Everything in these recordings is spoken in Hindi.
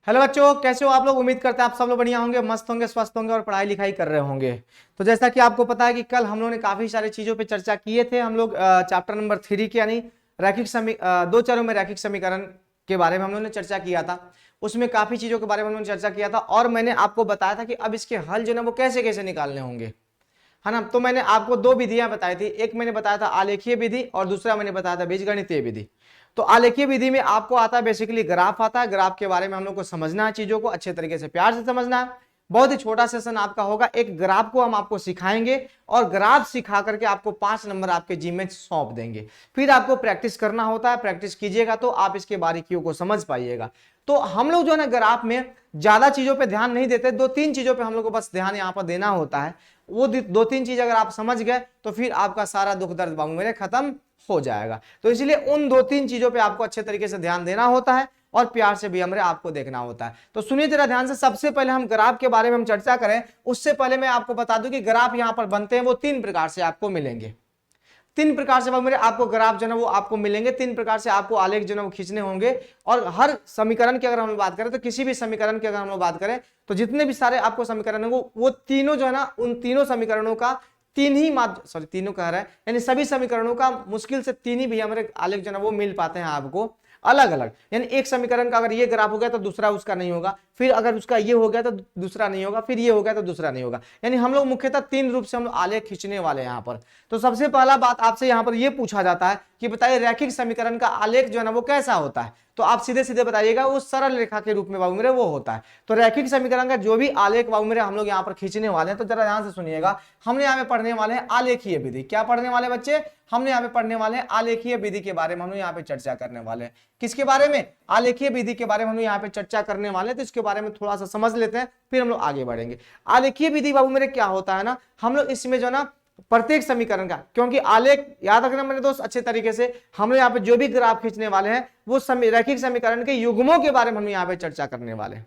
हेलो बच्चों, कैसे हो आप लोग। उम्मीद करते हैं आप सब लोग बढ़िया होंगे, मस्त होंगे, स्वस्थ होंगे और पढ़ाई लिखाई कर रहे होंगे। तो जैसा कि आपको पता है कि कल हम लोग ने काफी सारी चीजों पे चर्चा किए थे। हम लोग चैप्टर नंबर 3 के यानी दो चरों में रैखिक समीकरण के बारे में हम लोग ने चर्चा किया था। उसमें काफी चीजों के बारे में हम लोग ने चर्चा किया था और मैंने आपको बताया था कि अब इसके हल जो है वो कैसे कैसे निकालने होंगे, है ना। तो मैंने आपको दो विधियां बताई थी, एक मैंने बताया था आलेखीय विधि और दूसरा मैंने बताया था बीजगणितीय विधि। तो आलेखीय विधि में आपको आता है बेसिकली ग्राफ आता है। ग्राफ के बारे में हम लोग को समझना है, चीजों को अच्छे तरीके से प्यार से समझना है। बहुत ही छोटा सेशन आपका होगा, एक ग्राफ को हम आपको सिखाएंगे और ग्राफ सिखा करके आपको 5 नंबर आपके जी में सौंप देंगे। फिर आपको प्रैक्टिस करना होता है, प्रैक्टिस कीजिएगा तो आप इसके बारीकियों को समझ पाइएगा। तो हम लोग जो है ना ग्राफ में ज्यादा चीजों पे ध्यान नहीं देते, 2-3 चीजों पे हम लोग को बस ध्यान यहाँ पर देना होता है। वो 2-3 चीज अगर आप समझ गए तो फिर आपका सारा दुख दर्द बाबू मेरे खत्म हो जाएगा। तो इसलिए उन 2-3 चीजों पे आपको अच्छे तरीके से ध्यान देना होता है और प्यार से भी हमरे आपको देखना होता है। तो सुनिए जरा ध्यान से, सबसे पहले हम ग्राफ के बारे में हम चर्चा करें उससे पहले मैं आपको बता दूं कि ग्राफ यहां पर बनते हैं वो 3 प्रकार से आपको मिलेंगे। 3 प्रकार से मेरे आपको ग्राफ जो है वो आपको मिलेंगे। 3 प्रकार से आपको आलेख जो है वो खींचने होंगे। और हर समीकरण की अगर हम बात करें तो किसी भी समीकरण की अगर हम बात करें तो जितने भी सारे आपको समीकरण है वो तीनों जो है ना, उन तीनों समीकरणों का तीनों कह रहा है यानी सभी समीकरणों का मुश्किल से 3 ही भी हमारे आलेख जो है वो मिल पाते हैं आपको अलग अलग। यानी एक समीकरण का अगर ये ग्राफ हो गया तो दूसरा उसका नहीं होगा, फिर अगर उसका ये हो गया तो दूसरा नहीं होगा, फिर ये हो गया तो दूसरा नहीं होगा। यानी हम लोग मुख्यतः 3 रूप से हम लोग आलेख खींचने वाले हैं यहाँ पर। तो सबसे पहला बात आपसे यहाँ पर ये पूछा जाता है कि बताइए रैखिक समीकरण का आलेख जो है ना वो कैसा होता है। तो आप सीधे सीधे बताइएगा वो सरल रेखा के रूप में बाबू मेरे वो होता है। तो रैखिक समीकरण का जो भी आलेख बाबू मेरे हम लोग यहाँ पर खींचने वाले हैं तो जरा ध्यान से सुनिएगा। हमने यहाँ पे पढ़ने वाले हैं आलेखीय विधि। क्या पढ़ने वाले बच्चे? हमने यहाँ पे पढ़ने वाले हैं आलेखीय विधि के बारे में हम लोग यहाँ पे चर्चा करने वाले हैं। किसके बारे में? आलेखीय विधि के बारे में हम लोग यहाँ पे चर्चा करने वाले हैं। तो इसके बारे में थोड़ा सा समझ लेते हैं फिर हम लोग आगे बढ़ेंगे। आलेखीय विधि बाबू मेरे क्या होता है ना, हम लोग इसमें जो ना प्रत्येक समीकरण का, क्योंकि आलेख याद रखना मेरे दोस्त अच्छे तरीके से, हम लोग यहाँ पे जो भी ग्राफ खींचने वाले हैं वो रैखिक समीकरण के युग्मों के बारे में हम यहाँ पे चर्चा करने वाले हैं।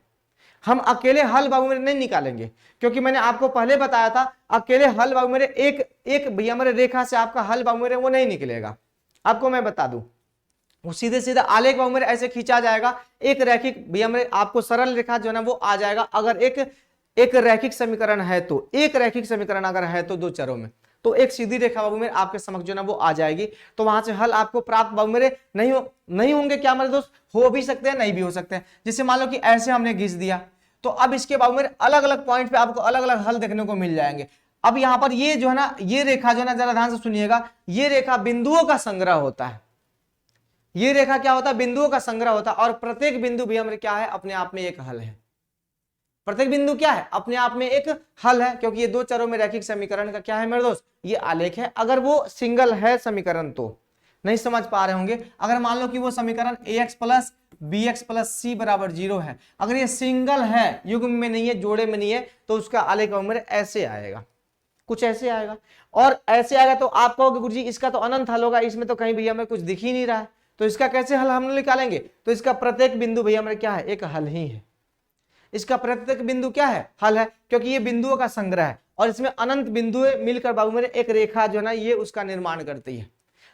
हम अकेले हल बाबू मेरे नहीं निकालेंगे, क्योंकि मैंने आपको पहले बताया था अकेले हल बाबू मेरे एक भैया मेरे रेखा से आपका हल बाबू मेरे वो नहीं निकलेगा। आपको मैं बता दूं वो सीधे सीधे आलेख बाबू मेरे ऐसे खींचा जाएगा। एक रैखिक भैया मेरे आपको सरल रेखा जो है ना वो आ जाएगा। अगर एक रैखिक समीकरण है तो, एक रैखिक समीकरण अगर है तो 2 चरों में, तो एक सीधी रेखा बाबू मेरे आपके समक्ष जो ना वो आ जाएगी। तो वहां से हल आपको प्राप्त बाबू मेरे नहीं होंगे क्या मेरे दोस्त? हो भी सकते हैं, नहीं भी हो सकते हैं। जैसे मान लो कि ऐसे हमने घिस दिया तो अब इसके बाबू मेरे अलग अलग पॉइंट पे आपको अलग अलग हल देखने को मिल जाएंगे। अब यहां पर ये जो है ना, ये रेखा जो है ना, जरा ध्यान से सुनिएगा, ये रेखा बिंदुओं का संग्रह होता है। ये रेखा क्या होता है? बिंदुओं का संग्रह होता है। और प्रत्येक बिंदु भी हमारे क्या है? अपने आप में एक हल है। प्रत्येक बिंदु क्या है? अपने आप में एक हल है, क्योंकि ये 2 चरों में रैखिक समीकरण का क्या है मेरे दोस्त? ये आलेख है। अगर वो सिंगल है समीकरण तो नहीं समझ पा रहे होंगे। अगर मान लो कि वो समीकरण ax प्लस bx प्लस सी बराबर 0 है, अगर ये सिंगल है, युग्म में नहीं है, जोड़े में नहीं है, तो उसका आलेख मेरे ऐसे आएगा, कुछ ऐसे आएगा। और ऐसे आएगा तो आप कहोगे गुरुजी इसका तो अनंत हल होगा, इसमें तो कहीं भैया हमें कुछ दिख ही नहीं रहा है, तो इसका कैसे हल हम निकालेंगे? तो इसका प्रत्येक बिंदु भैया मेरे क्या है? एक हल ही है। इसका प्रत्येक बिंदु क्या है? हल है, क्योंकि ये बिंदुओं का संग्रह है और इसमें अनंत बिंदुएं मिलकर बाबू मेरे एक रेखा जो है ना ये उसका निर्माण करती है।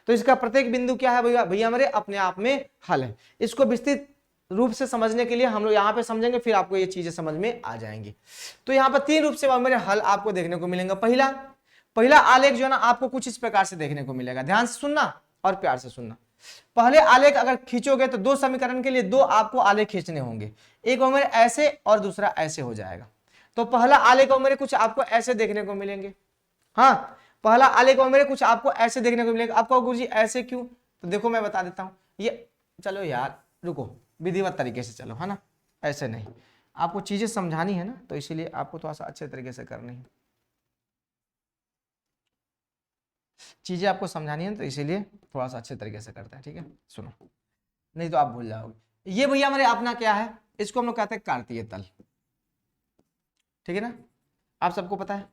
तो इसका प्रत्येक बिंदु क्या है भैया? भैया मेरे अपने आप में हल है। इसको विस्तृत रूप से समझने के लिए हम लोग यहाँ पे समझेंगे, फिर आपको ये चीजें समझ में आ जाएंगी। तो यहाँ पर 3 रूप से बाबू मेरे हल आपको देखने को मिलेंगे। पहला आलेख जो है ना आपको कुछ इस प्रकार से देखने को मिलेगा। ध्यान से सुनना और प्यार से सुनना। पहले आलेख अगर खींचोगे तो 2 समीकरण के लिए 2 आपको आलेख खींचने होंगे। एक मेरे ऐसे और दूसरा ऐसे हो जाएगा। तो पहला आलेख मेरे कुछ आपको ऐसे देखने को मिलेंगे। हाँ, पहला आलेख मेरे कुछ आपको ऐसे देखने को मिलेगा। आपको गुरुजी ऐसे क्यों? तो देखो मैं बता देता हूं। ये चलो यार रुको, विधिवत तरीके से चलो, है ना, ऐसे नहीं। आपको चीजें समझानी है ना, तो इसीलिए आपको थोड़ा सा अच्छे तरीके से करनी है। चीजें आपको समझानी है तो इसीलिए थोड़ा सा अच्छे तरीके से करते हैं, ठीक है। सुनो, नहीं तो आप भूल जाओगे। ये भैया मेरे अपना क्या है? इसको हम लोग कहते हैं कार्तीय तल, ठीक है ना, आप सबको पता है।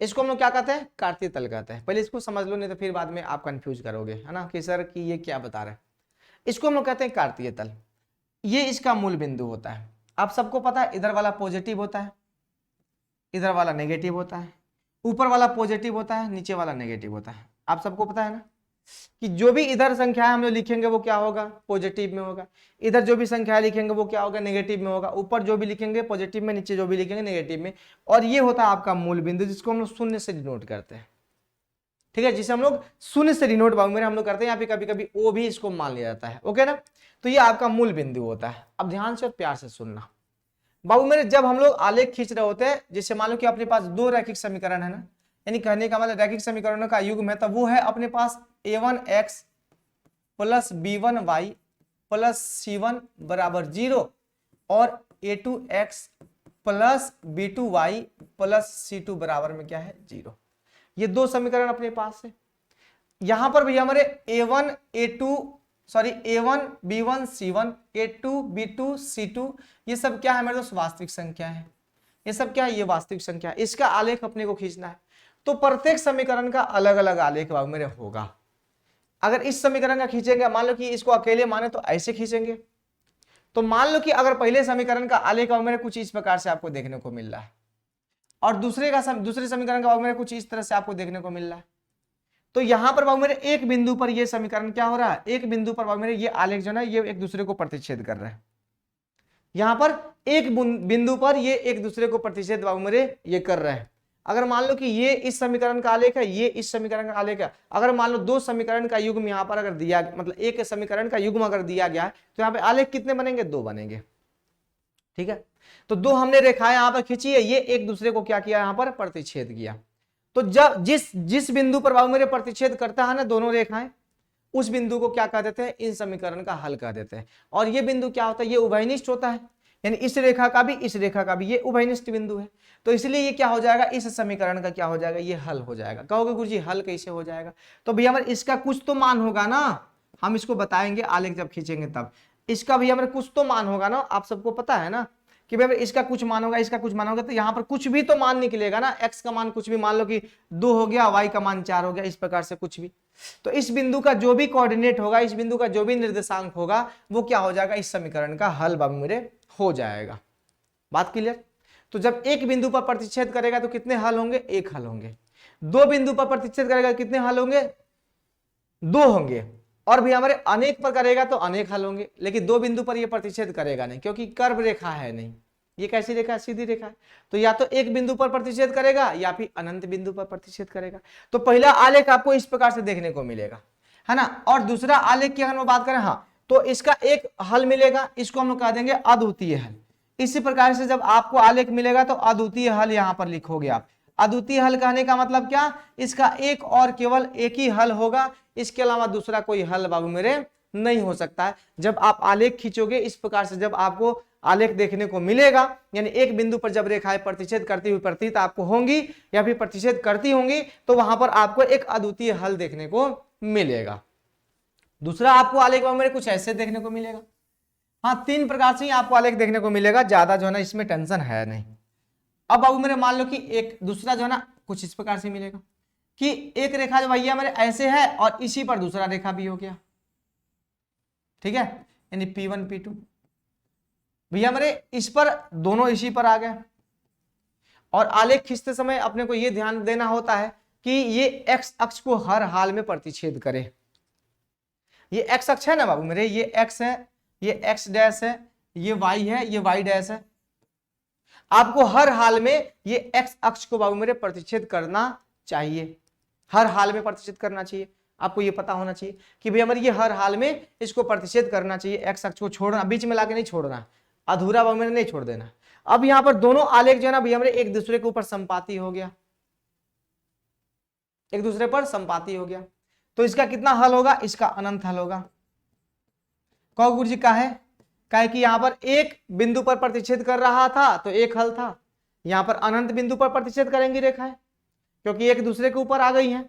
इसको हम लोग क्या कहते हैं? कार्तीय तल कहते हैं। पहले इसको समझ लो, नहीं तो फिर बाद में आप कंफ्यूज करोगे, है ना, कि सर कि ये क्या बता रहे हैं। इसको हम लोग कहते हैं कार्तीय तल। ये इसका मूल बिंदु होता है। आप सबको पता है इधर वाला पॉजिटिव होता है, इधर वाला नेगेटिव होता है, ऊपर वाला पॉजिटिव होता है, नीचे वाला नेगेटिव होता है। आप सबको पता है ना। कि जो भी इधर संख्या हम लोग लिखेंगे वो क्या होगा, पॉजिटिव में होगा, इधर जो भी संख्या लिखेंगे वो क्या होगा, नेगेटिव में होगा, ऊपर जो भी लिखेंगे पॉजिटिव में, नीचे जो भी लिखेंगे नेगेटिव में। और ये होता है आपका मूल बिंदु, जिसको हम लोग शून्य से डिनोट करते हैं। ठीक है, जिसे हम लोग शून्य से डिनोट बाबू मेरे हम लोग करते हैं, यहाँ पे कभी कभी ओ भी इसको मान लिया जाता है। ओके ना, तो ये आपका मूल बिंदु होता है। अब ध्यान से और प्यार से सुनना बाबू मेरे, जब हम लोग आलेख खींच रहे होते हैं, जैसे मान लो कि अपने पास दो रैखिक समीकरण है ना, यानी कहने का मतलब रैखिक समीकरणों का युग्म है, तब वो है अपने पास a1x plus b1y plus c1 बराबर 0 और a2x plus b2y plus c2 बराबर में क्या है 0। ये दो समीकरण अपने पास है। यहां पर भैया हमारे a1 b1 c1 a2 b2 c2 ये सब क्या है हमारे दोस्त, वास्तविक संख्या है। ये सब क्या है, ये वास्तविक संख्या है। इसका आलेख अपने को खींचना है, तो प्रत्येक समीकरण का अलग अलग आलेख बाबू मेरे होगा। अगर इस समीकरण का खींचेंगे, मान लो कि इसको अकेले माने तो ऐसे खींचेंगे, तो मान लो कि अगर पहले समीकरण का आलेख बाबू मेरे कुछ इस प्रकार से आपको देखने को मिल रहा है, और दूसरे समीकरण का बाबू मेरे कुछ इस तरह से आपको देखने को मिल रहा है, तो यहां पर बाबू मेरे एक बिंदु पर ये समीकरण क्या हो रहा है, एक बिंदु पर बाबू मेरे ये आलेख जो है ये एक दूसरे को प्रतिच्छेद कर रहे हैं। यहां पर एक बिंदु पर ये एक दूसरे को प्रतिच्छेद बाबू मेरे ये कर रहे हैं। अगर मान लो कि ये इस समीकरण का आलेख है, ये इस समीकरण का आलेख है, अगर मान लो दो समीकरण का युग्म यहां पर अगर दिया, मतलब एक समीकरण का युग्म अगर दिया गया है, तो यहाँ पे आलेख कितने बनेंगे, दो बनेंगे। ठीक है, तो दो हमने रेखाएं यहां पर खींची है, ये एक दूसरे को क्या किया, यहां पर प्रतिच्छेद किया। तो जब जिस बिंदु पर बाबू मेरे प्रतिच्छेद करता है ना दोनों रेखाएं, उस बिंदु को क्या कह देते हैं, इन समीकरण का हल कह देते हैं। और ये बिंदु क्या होता है, ये उभयनिष्ठ होता है, यानी इस रेखा का भी इस रेखा का भी ये उभयनिष्ठ बिंदु है। तो इसलिए ये क्या हो जाएगा, इस समीकरण का क्या हो जाएगा, ये हल हो जाएगा। कहोगे गुरुजी हल कैसे हो जाएगा, तो भैया हमारे इसका कुछ तो मान होगा ना, हम इसको बताएंगे आलेख जब खींचेंगे तब। इसका भैया हमारे कुछ तो मान होगा ना, आप सबको पता है ना कि भाई इसका कुछ मान होगा, इसका कुछ मान होगा, तो यहाँ पर कुछ भी तो मान निकलेगा ना। x का मान कुछ भी, मान लो कि 2 हो गया, y का मान 4 हो गया, इस प्रकार से कुछ भी। तो इस बिंदु का जो भी कोऑर्डिनेट होगा, इस बिंदु का जो भी निर्देशांक होगा, वो क्या हो जाएगा, इस समीकरण का हल बाबू मेरे हो जाएगा। बात क्लियर। तो जब एक बिंदु पर प्रतिच्छेद करेगा तो कितने हल होंगे, एक हल होंगे। दो बिंदु पर प्रतिच्छेद करेगा कितने हल होंगे, दो होंगे। और भी हमारे अनेक पर करेगा तो अनेक हल होंगे। लेकिन दो बिंदु पर ये प्रतिच्छेद करेगा नहीं, क्योंकि कर्व रेखा है नहीं, ये कैसी रेखा है, सीधी रेखा है। तो या तो एक बिंदु पर प्रतिच्छेद करेगा या फिर अनंत बिंदु पर प्रतिच्छेद करेगा। तो पहला आलेख आपको इस प्रकार से देखने को मिलेगा, है ना। और दूसरा आलेख की अगर हम बात करें, हाँ, तो इसका एक हल मिलेगा, इसको हम लोग कह देंगे अद्वितीय हल। इसी प्रकार से जब आपको आलेख मिलेगा तो अद्वितीय हल यहां पर लिखोगे आप। अद्वितीय हल कहने का मतलब क्या, इसका एक और केवल एक ही हल होगा, इसके अलावा दूसरा कोई हल बाबू मेरे नहीं हो सकता है। जब आप आलेख खींचोगे इस प्रकार से, जब आपको आलेख देखने को मिलेगा, यानी एक बिंदु पर जब रेखाएं प्रतिच्छेद करती हुई प्रतीत आपको होंगी या फिर प्रतिच्छेद करती होंगी, तो वहां पर आपको एक अद्वितीय हल देखने को मिलेगा। दूसरा आपको आलेख बाबू मेरे कुछ ऐसे देखने को मिलेगा। हाँ, तीन प्रकार से ही आपको आलेख देखने को मिलेगा, ज्यादा जो है ना इसमें टेंशन है नहीं। अब बाबू मेरे मान लो कि एक दूसरा जो है ना कुछ इस प्रकार से मिलेगा कि एक रेखा जो भैया मेरे ऐसे है और इसी पर दूसरा रेखा भी हो गया। ठीक है, यानी P1 P2 भैया मेरे इस पर दोनों इसी पर आ गए। और आलेख खींचते समय अपने को यह ध्यान देना होता है कि ये x अक्ष को हर हाल में प्रतिच्छेद करे। ये x अक्ष है ना बाबू मेरे, ये x है, ये x डैश है, ये y है, ये y डैश है। आपको हर हाल में ये x अक्ष को बाबू मेरे प्रतिच्छेद करना चाहिए, हर हाल में प्रतिच्छेद करना चाहिए। आपको ये पता होना चाहिए कि भाई हमारे ये हर हाल में इसको प्रतिच्छेद करना चाहिए, x अक्ष को छोड़ना, बीच में लाके नहीं छोड़ना, अधूरा बाबू मेरे नहीं छोड़ देना। अब यहाँ पर दोनों आलेख जो है ना भैया हमारे एक दूसरे के ऊपर संपाती हो गया, एक दूसरे पर संपाती हो गया। तो इसका कितना हल होगा, इसका अनंत हल होगा। कहो गुरु जी का है कि यहां पर एक बिंदु पर प्रतिच्छेद कर रहा था तो एक हल था, यहां पर अनंत बिंदु पर प्रतिच्छेद करेंगी रेखाएं, क्योंकि एक दूसरे के ऊपर आ गई हैं।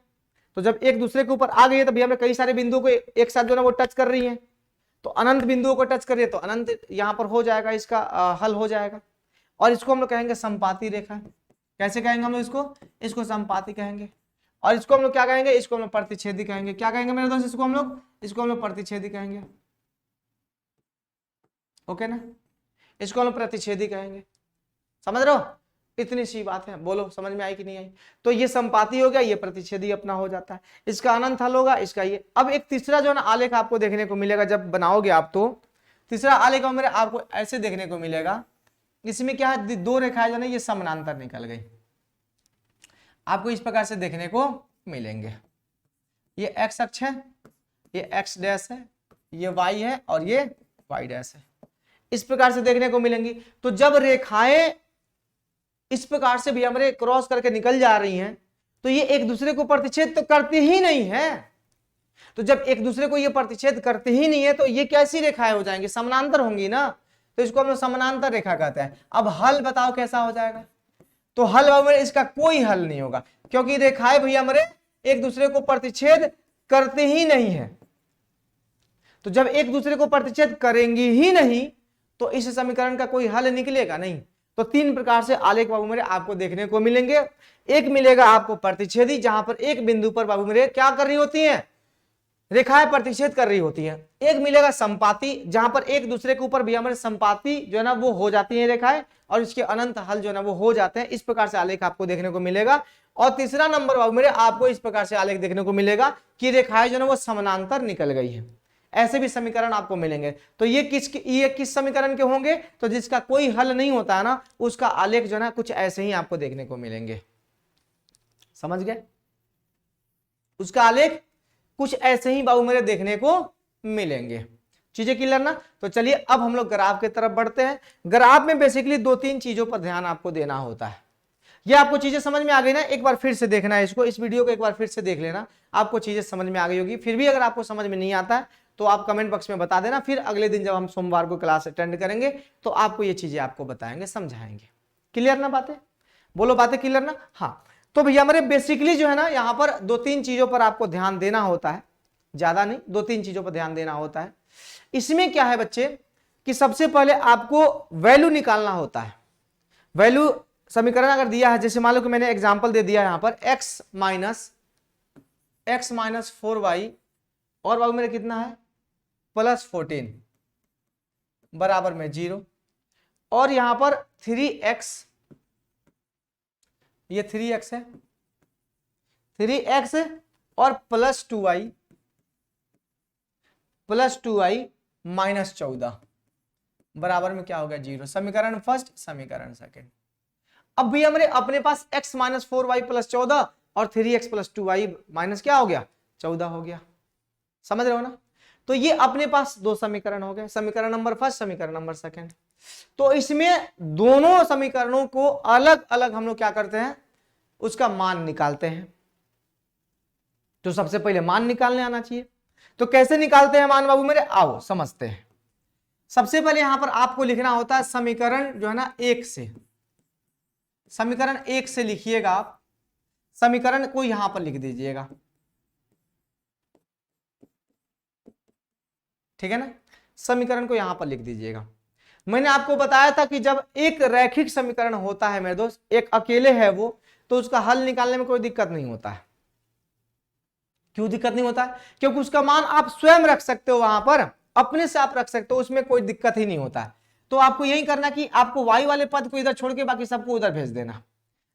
तो जब एक दूसरे के ऊपर आ गई है तो भैया हमें कई सारे बिंदुओं को एक साथ जो है वो टच कर रही हैं, तो अनंत बिंदुओं को टच कर रही है, तो अनंत यहां पर हो जाएगा, इसका हल हो जाएगा। और इसको हम लोग कहेंगे संपाती रेखा। कैसे कहेंगे हम लोग इसको संपाती कहेंगे। और इसको हम लोग क्या कहेंगे, इसको हम लोग प्रतिच्छेदी कहेंगे। क्या कहेंगे मेरे दोस्त, इसको हम लोग प्रतिच्छेदी कहेंगे। ओके ना, इसको हम लोग प्रतिच्छेदी कहेंगे, समझ रहे हो। इतनी सी बात है, बोलो समझ में आई कि नहीं आई। तो ये संपाती हो गया, ये प्रतिच्छेदी अपना हो जाता है, इसका अनंत हल होगा, इसका ये। अब एक तीसरा जो है ना आलेख आपको देखने को मिलेगा जब बनाओगे आप, तो तीसरा आलेख मेरे आपको ऐसे देखने को मिलेगा। इसमें क्या है, दो रेखाएं जो है ये समानांतर निकल गई, आपको इस प्रकार से देखने को मिलेंगे। ये एक्स अक्ष है, ये एक्स डैश है, ये वाई है और ये वाई डैश है, इस प्रकार से देखने को मिलेंगी। तो जब रेखाएं इस प्रकार से भी हमारे क्रॉस करके निकल जा रही हैं तो ये एक दूसरे को प्रतिच्छेद तो करती ही नहीं है। तो जब एक दूसरे को ये प्रतिच्छेद करती ही नहीं है तो ये कैसी रेखाएं हो जाएंगी, समानांतर होंगी ना, तो इसको हम लोग समानांतर रेखा कहते हैं। अब हल बताओ कैसा हो जाएगा। तो हल हमारे इसका कोई हल नहीं होगा, क्योंकि रेखाएं भैया हमारे एक दूसरे को प्रतिच्छेद करते ही नहीं है। तो जब एक दूसरे को प्रतिच्छेद करेंगी ही नहीं तो इस समीकरण का कोई हल निकलेगा नहीं। तो तीन प्रकार से आलेख बाबू मेरे आपको देखने को मिलेंगे। एक मिलेगा आपको प्रतिच्छेदी, जहां पर एक बिंदु पर बाबू मेरे क्या कर रही होती हैं, रेखाएं प्रतिच्छेद कर रही होती हैं। एक मिलेगा संपाती, जहां पर एक दूसरे के ऊपर भी हमारे संपाती जो है ना वो हो जाती हैं रेखाएं, और इसके अनंत हल जो है ना वो हो जाते हैं। इस प्रकार से आलेख आपको देखने को मिलेगा। और तीसरा नंबर बाबू मेरे आपको इस प्रकार से आलेख देखने को मिलेगा कि रेखाएं जो है ना वो समानांतर निकल गई है। ऐसे भी समीकरण आपको मिलेंगे। तो ये किस समीकरण के होंगे, तो जिसका कोई हल नहीं होता है ना, उसका आलेख जो है ना कुछ ऐसे ही आपको देखने को मिलेंगे। समझ गए, उसका आलेख कुछ ऐसे ही बाबू मेरे देखने को मिलेंगे। चीजें क्लियर ना। तो चलिए अब हम लोग ग्राफ की तरफ बढ़ते हैं। ग्राफ में बेसिकली दो तीन चीजों पर ध्यान आपको देना होता है। ये आपको चीजें समझ में आ गई ना, एक बार फिर से देखना है इसको, इस वीडियो को एक बार फिर से देख लेना, आपको चीजें समझ में आ गई होगी। फिर भी अगर आपको समझ में नहीं आता है तो आप कमेंट बॉक्स में बता देना, फिर अगले दिन जब हम सोमवार को क्लास अटेंड करेंगे तो आपको ये चीजें आपको बताएंगे, समझाएंगे। क्लियर ना बातें, बोलो बातें क्लियर ना। हाँ, तो भैया हमारे बेसिकली जो है ना यहाँ पर दो तीन चीजों पर आपको ध्यान देना होता है, ज्यादा नहीं, दो तीन चीजों पर ध्यान देना होता है। इसमें क्या है बच्चे कि सबसे पहले आपको वैल्यू निकालना होता है। वैल्यू समीकरण अगर दिया है, जैसे मान लो कि मैंने एग्जांपल दे दिया यहां पर x माइनस 4y और बाबू मेरे कितना है +14 बराबर में 0, और यहां पर 3x, ये 3x है, 3x और +2y माइनस 14 बराबर में क्या हो गया 0। समीकरण फर्स्ट, समीकरण सेकंड। अब भी हमारे अपने पास x माइनस 4y + 14 और 3x + 2y माइनस क्या हो गया 14 हो गया। समझ रहे हो ना। तो ये अपने पास दो समीकरण हो गए, समीकरण नंबर फर्स्ट, समीकरण नंबर सेकंड। तो इसमें दोनों समीकरणों को अलग अलग हम लोग क्या करते हैं, उसका मान निकालते हैं। तो सबसे पहले मान निकालने आना चाहिए। तो कैसे निकालते हैं मान बाबू मेरे, आओ समझते हैं। सबसे पहले यहां पर आपको लिखना होता है समीकरण जो है ना 1 से, समीकरण 1 से लिखिएगा आप, समीकरण को यहां पर लिख दीजिएगा, ठीक है ना। समीकरण को यहां पर लिख दीजिएगा। मैंने आपको बताया था कि जब एक रैखिक समीकरण होता है मेरे दोस्त, एक अकेले है वो, तो उसका हल निकालने में कोई दिक्कत नहीं होता है। क्यों दिक्कत नहीं होता है, क्योंकि उसका मान आप स्वयं रख सकते हो, वहां पर अपने से आप रख सकते हो, उसमें कोई दिक्कत ही नहीं होता है। तो आपको यही करना कि आपको y वाले पद को इधर छोड़ के बाकी सबको उधर भेज देना।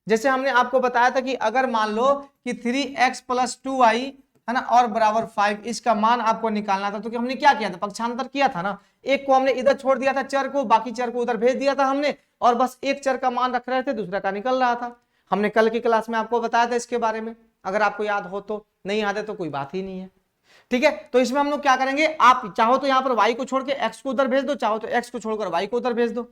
जैसे हमने आपको बताया था कि अगर मान लो कि 3x + 2y है ना और बराबर 5, इसका मान आपको निकालना था, तो कि हमने क्या किया था, पक्षांतर किया था ना। एक को हमने इधर छोड़ दिया था चर को, बाकी चर को उधर भेज दिया था हमने, और बस एक चर का मान रख रहे थे, दूसरा का निकल रहा था। हमने कल की क्लास में आपको बताया था इसके बारे में, अगर आपको याद हो तो, नहीं याद है तो कोई बात ही नहीं है, ठीक है। तो इसमें हम लोग क्या करेंगे, आप चाहो तो यहाँ पर y को छोड़ के x को उधर भेज दो, चाहो तो x को छोड़कर y को उधर भेज दो,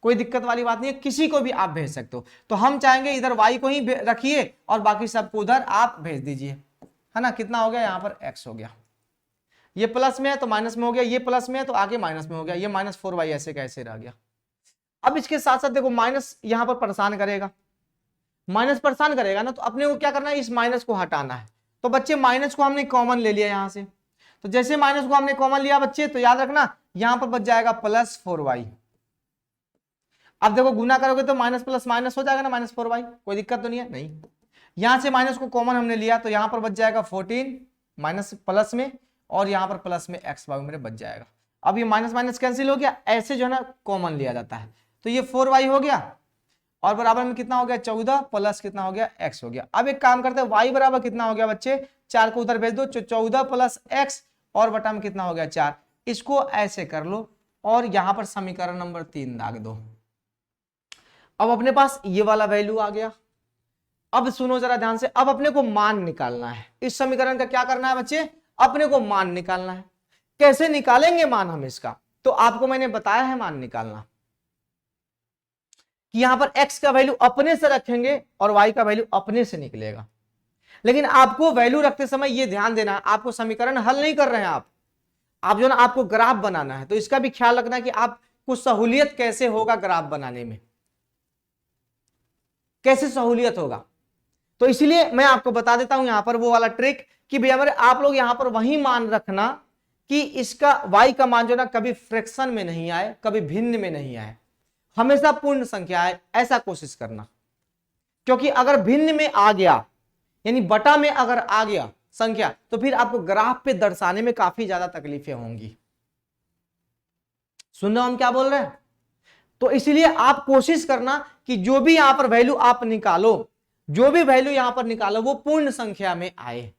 कोई दिक्कत वाली बात नहीं है, किसी को भी आप भेज सकते हो। तो हम चाहेंगे इधर y को ही रखिए और बाकी सबको उधर आप भेज दीजिए, है ना। कितना हो गया, यहाँ पर x हो गया, ये प्लस में है तो माइनस में हो गया, ये प्लस में है तो आगे माइनस में हो गया, ये -4y ऐसे कैसे रह गया। अब इसके साथ साथ देखो माइनस यहाँ पर परेशान करेगा, माइनस परेशान करेगा ना, तो अपने को क्या करना है, इस माइनस को हटाना है। तो बच्चे माइनस को हमने कॉमन ले लिया यहां से, तो जैसे माइनस को हमने कॉमन लिया बच्चे, तो याद रखना यहां पर बच जाएगा +4y। अब देखो गुना करोगे तो माइनस प्लस माइनस हो जाएगा ना, -4y, कोई दिक्कत तो नहीं है, नहीं। यहां से माइनस को कॉमन हमने लिया तो यहां पर बच जाएगा 14 माइनस प्लस में, और यहां पर प्लस में x बाबू मेरे बच जाएगा। अब ये माइनस माइनस कैंसिल हो गया, ऐसे जो है ना कॉमन लिया जाता है, तो ये 4y हो गया, और बराबर में कितना हो गया 14 प्लस कितना हो गया x हो गया। अब एक काम करते हैं, y बराबर कितना हो गया बच्चे 4 को उधर भेज दो, 14 प्लस x और बटा में कितना हो गया 4। इसको ऐसे कर लो और यहां पर समीकरण नंबर 3 दाग दो। अब अपने पास ये वाला वैल्यू आ गया। अब सुनो जरा ध्यान से, अब अपने को मान निकालना है। इस समीकरण का क्या करना है बच्चे, अपने को मान निकालना है। कैसे निकालेंगे मान हम इसका, तो आपको मैंने बताया है मान निकालना कि यहां पर x का वैल्यू अपने से रखेंगे और y का वैल्यू अपने से निकलेगा। लेकिन आपको वैल्यू रखते समय यह ध्यान देना है, आपको समीकरण हल नहीं कर रहे हैं आप जो ना आपको ग्राफ बनाना है, तो इसका भी ख्याल रखना है कि आपको सहूलियत कैसे होगा ग्राफ बनाने में, कैसे सहूलियत होगा। तो इसलिए मैं आपको बता देता हूं यहां पर वो वाला ट्रिक कि भैया मेरे आप लोग यहां पर वही मान रखना कि इसका y का मान जो ना कभी फ्रैक्शन में नहीं आए, कभी भिन्न में नहीं आए, हमेशा पूर्ण संख्या आए, ऐसा कोशिश करना। क्योंकि अगर भिन्न में आ गया यानी बटा में अगर आ गया संख्या, तो फिर आपको ग्राफ पे दर्शाने में काफी ज्यादा तकलीफें होंगी। सुन रहे हो हम क्या बोल रहे हैं? तो इसलिए आप कोशिश करना कि जो भी यहां पर वैल्यू आप निकालो, जो भी वैल्यू यहां पर निकालो वो पूर्ण संख्या में आए,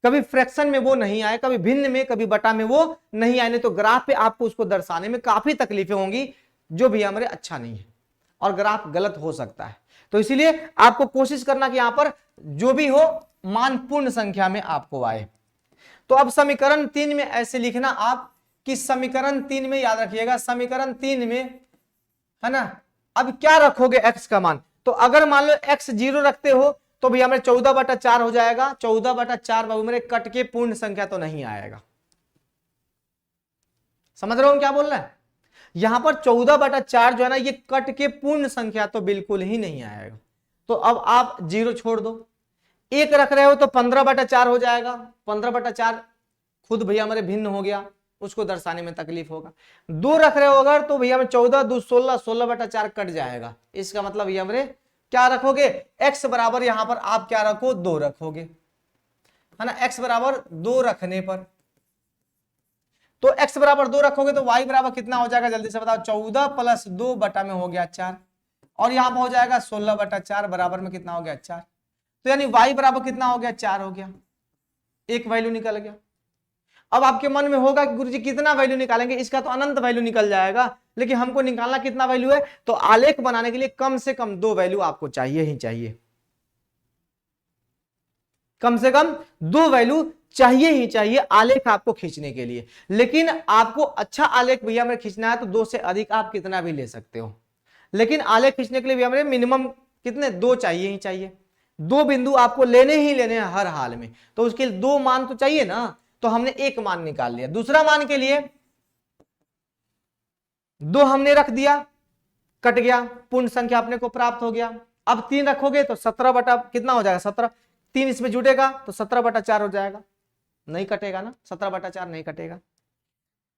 कभी फ्रैक्शन में वो नहीं आए, कभी भिन्न में, कभी बटा में वो नहीं आए, नहीं तो ग्राफ पे आपको उसको दर्शाने में काफी तकलीफें होंगी, जो भी हमारे अच्छा नहीं है और ग्राफ गलत हो सकता है। तो इसीलिए आपको कोशिश करना कि यहां पर जो भी हो मान पूर्ण संख्या में आपको आए। तो अब समीकरण 3 में ऐसे लिखना आप कि समीकरण 3 में याद रखिएगा, समीकरण 3 में है ना, अब क्या रखोगे x का मान। तो अगर मान लो x 0 रखते हो तो भैया हमारे 14/4 हो जाएगा। 14/4 बाबू मेरे कट के पूर्ण संख्या तो नहीं आएगा। समझ रहे हो क्या बोल रहे हैं? यहां पर 14/4 जो है ना, ये कट के पूर्ण संख्या तो बिल्कुल ही नहीं आएगा। तो अब आप 0 छोड़ दो, 1 रख रहे हो तो 15/4 हो जाएगा। 15/4 खुद भैया हमारे भिन्न हो गया, उसको दर्शाने में तकलीफ होगा। 2 रख रहे हो अगर तो भैया में 14 2 16, 16/4 कट जाएगा। इसका मतलब भैया हमारे क्या रखोगे, x बराबर यहां पर आप क्या रखो 2 रखोगे, है ना। x बराबर 2 रखने पर, तो x बराबर 2 रखोगे तो y बराबर कितना हो जाएगा जल्दी से बताओ, 14 प्लस 2 बटा में हो गया 4 और यहां पर हो जाएगा 16/4 बराबर में कितना हो गया 4। तो यानी y बराबर कितना हो गया 4 हो गया, एक वैल्यू निकल गया। अब आपके मन में होगा कि गुरुजी कितना वैल्यू निकालेंगे, इसका तो अनंत वैल्यू निकल जाएगा, लेकिन हमको निकालना कितना वैल्यू है। तो आलेख बनाने के लिए कम से कम 2 वैल्यू आपको चाहिए ही चाहिए, कम से कम 2 वैल्यू चाहिए ही चाहिए आलेख आपको खींचने के लिए। लेकिन आपको अच्छा आलेख भैया हमें खींचना है तो 2 से अधिक आप कितना भी ले सकते हो, लेकिन आलेख खींचने के लिए भैया हमें मिनिमम कितने 2 चाहिए ही चाहिए। 2 बिंदु आपको लेने ही लेने हैं हर हाल में, तो उसके लिए 2 मान तो चाहिए ना। तो हमने एक मान निकाल लिया, दूसरा मान के लिए 2 हमने रख दिया, कट गया, पूर्ण संख्या अपने को प्राप्त हो गया। अब 3 रखोगे तो 17 बटा कितना हो जाएगा 17, 3 इसमें जुटेगा तो 17/4 हो जाएगा, नहीं कटेगा ना, 17/4 नहीं कटेगा।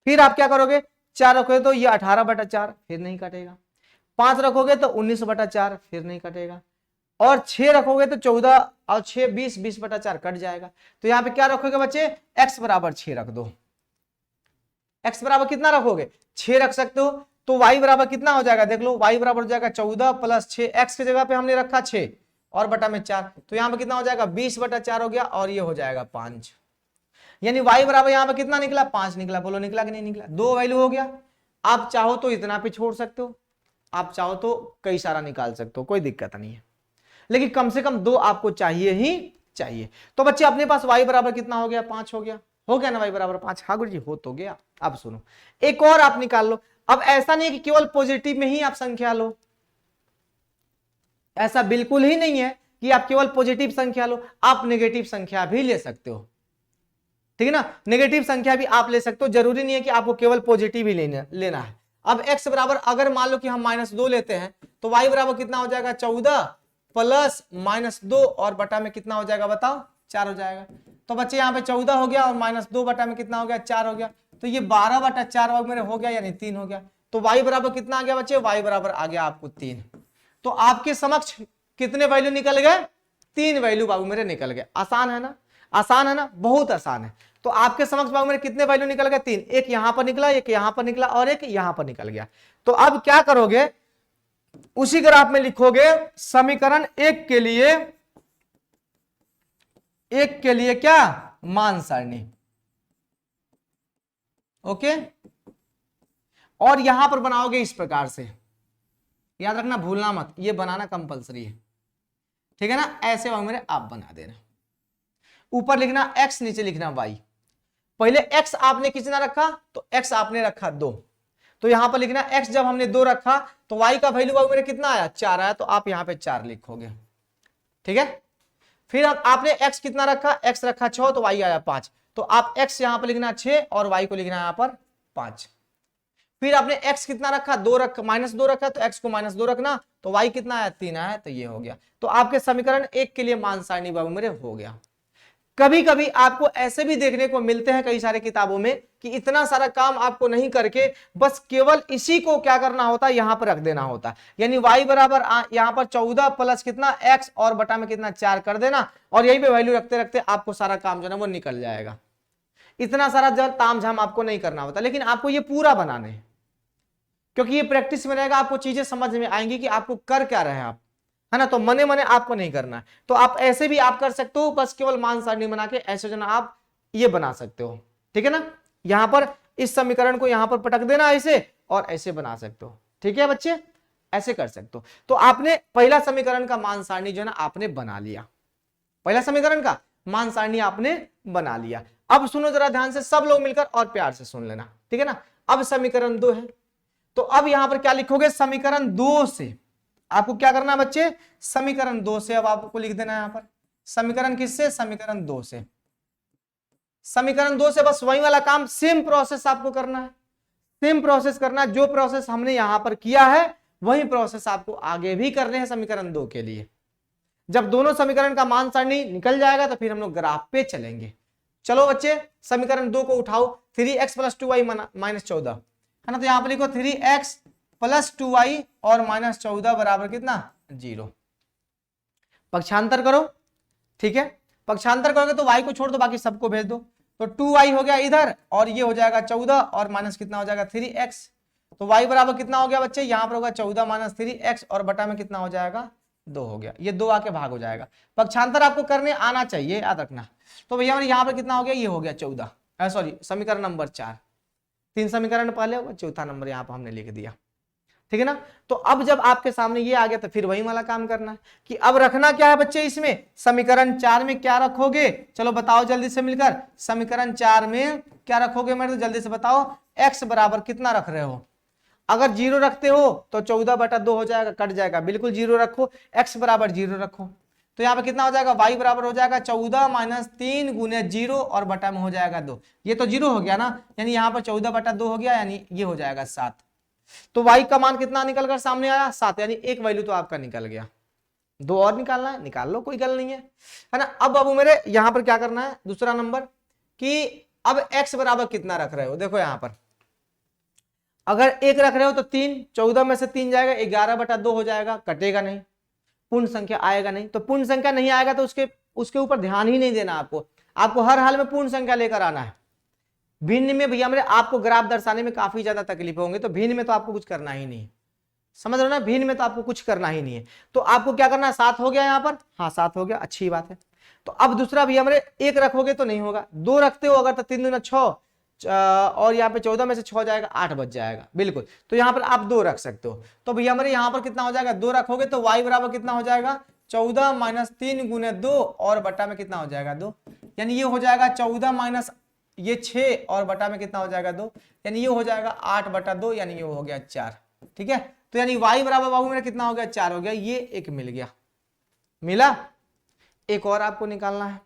फिर आप क्या करोगे, 4 रखोगे तो ये 18/4 फिर नहीं कटेगा, 5 रखोगे तो 19/4 फिर नहीं कटेगा, और 6 रखोगे तो 14 और 6 20, 20/4 कट जाएगा। तो यहां पे क्या रखोगे बच्चे, x बराबर 6 रख दो। x बराबर कितना रखोगे 6 रख सकते हो। तो y बराबर कितना हो जाएगा देख लो, y बराबर हो जाएगा 14 प्लस 6, x की जगह पे हमने रखा 6 और बटा में 4, तो यहां पे कितना हो जाएगा 20/4 हो गया और ये हो जाएगा 5। यानी y बराबर यहां पे कितना निकला 5 निकला। बोलो निकला कि नहीं निकला, 2 वैल्यू हो गया। आप चाहो तो इतना पे छोड़ सकते हो, आप चाहो तो कई सारा निकाल सकते हो, कोई दिक्कत नहीं है, लेकिन कम से कम 2 आपको चाहिए ही चाहिए। तो बच्चे अपने पास y बराबर कितना हो गया 5 हो गया ना, y बराबर 5। हाँ गुरु जी हो तो गया। अब सुनो एक और आप निकाल लो। अब ऐसा नहीं है कि केवल पॉजिटिव में ही आप संख्या लो, ऐसा बिल्कुल ही नहीं है कि आप केवल पॉजिटिव संख्या लो, आप नेगेटिव संख्या भी ले सकते हो, ठीक है ना। नेगेटिव संख्या भी आप ले सकते हो, जरूरी नहीं है कि आपको केवल पॉजिटिव ही लेना है। अब x बराबर अगर मान लो कि हम -2 लेते हैं तो y बराबर कितना हो जाएगा 14 प्लस -2 और बटा में कितना हो जाएगा बताओ 4 हो जाएगा। तो बच्चे यहाँ पे 14 हो गया और -2 बटा में कितना हो गया 4 हो गया, तो ये 12/4 मेरे हो गया यानी 3 हो गया। तो y बराबर कितना आ गया बच्चे, y बराबर आ गया आपको 3। तो आपके समक्ष कितने वैल्यू निकल गए, 3 वैल्यू बाबू मेरे निकल गए। आसान है ना, आसान है ना, बहुत आसान है। तो आपके समक्ष बाबू मेरे कितने वैल्यू निकल गए 3, एक यहां पर निकला, एक यहां पर निकला और एक यहां पर निकल गया। तो अब क्या करोगे, उसी ग्राफ में लिखोगे समीकरण एक के लिए क्या, मान सारणी। ओके, और यहां पर बनाओगे इस प्रकार से, याद रखना भूलना मत, ये बनाना कंपलसरी है, ठीक है ना। ऐसे वाले मेरे आप बना देना, ऊपर लिखना x, नीचे लिखना y। पहले x आपने कितना रखा, तो x आपने रखा 2, तो यहां पर लिखना x जब हमने 2 रखा तो y का वैल्यू मेरे कितना आया, 4 आया, तो आप यहां पे 4 लिखोगे, ठीक है। फिर आपने x कितना रखा, x रखा 6, तो y आया 5, तो आप x यहां पर लिखना 6 और y को लिखना यहां पर 5। फिर आपने x कितना रखा, 2 रखा, -2 रखा, तो x को -2 रखना, तो y कितना आया, 3 आया, तो ये हो गया। तो आपके समीकरण एक के लिए मान सारणी बाबू मेरे हो गया। कभी कभी आपको ऐसे भी देखने को मिलते हैं कई सारे किताबों में कि इतना सारा काम आपको नहीं करके बस केवल इसी को क्या करना होता है, यहां पर रख देना होता है, यानी y बराबर यहां पर 14 प्लस कितना x और बटा में कितना 4 कर देना, और यहीं पे वैल्यू रखते रखते आपको सारा काम जो है वो निकल जाएगा। इतना सारा जब तामझाम आपको नहीं करना होता, लेकिन आपको ये पूरा बनाने हैं, क्योंकि ये प्रैक्टिस में रहेगा, आपको चीजें समझ में आएंगी कि आपको कर क्या रहे हैं आप, है ना। तो मने मने आपको नहीं करना है, तो आप ऐसे भी आप कर सकते हो, बस केवल मान सारणी बना के ऐसे जो ना आप ये बना सकते हो, ठीक है ना। यहां पर इस समीकरण को यहां पर पटक देना ऐसे, और ऐसे बना सकते हो, ठीक है बच्चे, ऐसे कर सकते हो। तो आपने पहला समीकरण का मान सारणी जो है ना आपने बना लिया, पहला समीकरण का मान सारणी आपने बना लिया। अब सुनो जरा ध्यान से, सब लोग मिलकर और प्यार से सुन लेना, ठीक है ना। अब समीकरण 2 है, तो अब यहां पर क्या लिखोगे, समीकरण 2 से आपको क्या करना है बच्चे, समीकरण 2 से अब आपको लिख देना है यहां पर, समीकरण किससे, समीकरण 2 से। समीकरण 2 से बस वही वाला काम, सेम प्रोसेस आपको करना है, सेम प्रोसेस करना है, जो प्रोसेस हमने यहां पर किया है वही प्रोसेस आपको आगे भी करने हैं समीकरण 2 के लिए। जब दोनों समीकरण का मान सारणी निकल जाएगा तो फिर हम लोग ग्राफ पे चलेंगे। चलो बच्चे, समीकरण 2 को उठाओ, 3x + 2y - 14, है ना। तो यहां पर लिखो 3x + 2y और -14 बराबर कितना, 0। पक्षांतर करो, ठीक है, पक्षांतर करोगे तो y को छोड़ दो, बाकी सबको भेज दो, तो 2y हो गया इधर, और ये हो जाएगा 14, और माइनस कितना हो जाएगा 3x, तो y बराबर कितना हो गया बच्चे, यहां पर होगा 14 - 3x, और बटा में कितना हो जाएगा 2 हो गया, ये 2 आके भाग हो जाएगा। पक्षांतर आपको करने आना चाहिए, याद रखना। तो भैया यहां पर कितना हो गया, ये हो गया 14, सॉरी समीकरण नंबर 4, 3 समीकरण पहले होगा, चौथा नंबर यहाँ पर हमने लिख दिया, ठीक है ना। तो अब जब आपके सामने ये आ गया तो फिर वही वाला काम करना है कि अब रखना क्या है बच्चे, इसमें समीकरण 4 में क्या रखोगे, चलो बताओ जल्दी से मिलकर, समीकरण 4 में क्या रखोगे मेरे, तो जल्दी से बताओ। x बराबर कितना रख रहे हो, अगर 0 रखते हो तो 14/2 हो जाएगा, कट जाएगा, बिल्कुल 0 रखो, x बराबर 0 रखो, तो यहाँ पे कितना हो जाएगा, y बराबर हो जाएगा 14 - 3 गुने 0 और बटा में हो जाएगा 2, ये तो 0 हो गया ना, यानी यहाँ पर 14/2 हो गया, यानी ये हो जाएगा 7। तो y का मान कितना निकल कर सामने आया, 7, यानी एक वैल्यू तो आपका निकल गया। 2 और निकालना है, निकाल लो, कोई गल नहीं है ना। अब बाबू मेरे यहाँ पर क्या करना है, दूसरा नंबर, कि अब x बराबर कितना रख रहे हो, देखो यहाँ पर अगर 1 रख रहे हो तो 3, 14 में से 3 जाएगा, 11/2 हो जाएगा, कटेगा नहीं, पूर्ण संख्या आएगा नहीं, तो पूर्ण संख्या नहीं आएगा तो उसके ऊपर ध्यान ही नहीं देना आपको हर हाल में पूर्ण संख्या लेकर आना है। भिन्न में भैया मेरे आपको ग्राफ दर्शाने में काफी ज्यादा तकलीफ होंगे, तो भिन्न में तो आपको कुछ करना ही नहीं, समझ रहे हो ना, भिन्न में तो आपको कुछ करना ही नहीं है। तो आपको क्या करना है, 7 हो गया यहाँ पर, हाँ 7 हो गया, अच्छी बात है। तो अब दूसरा भैया मेरे 1 रखोगे तो नहीं होगा, 2 रखते हो अगर तो 3 दूना 6, और यहाँ पे 14 में से 6 जाएगा, 8 बच जाएगा, बिल्कुल, तो यहाँ पर आप 2 रख सकते हो। तो भैया मेरे यहाँ पर कितना हो जाएगा, 2 रखोगे तो y बराबर कितना हो जाएगा, 14 - 3 गुने 2 और बटा में कितना हो जाएगा 2, यानी ये हो जाएगा 14 माइनस ये 6 और बटा में कितना हो जाएगा 2, यानी ये हो जाएगा 8/2, यानी ये हो गया 4, ठीक है। तो यानी y बराबर बाबू मेरा कितना हो गया, 4 हो गया, ये एक मिल गया, मिला। एक और आपको निकालना है,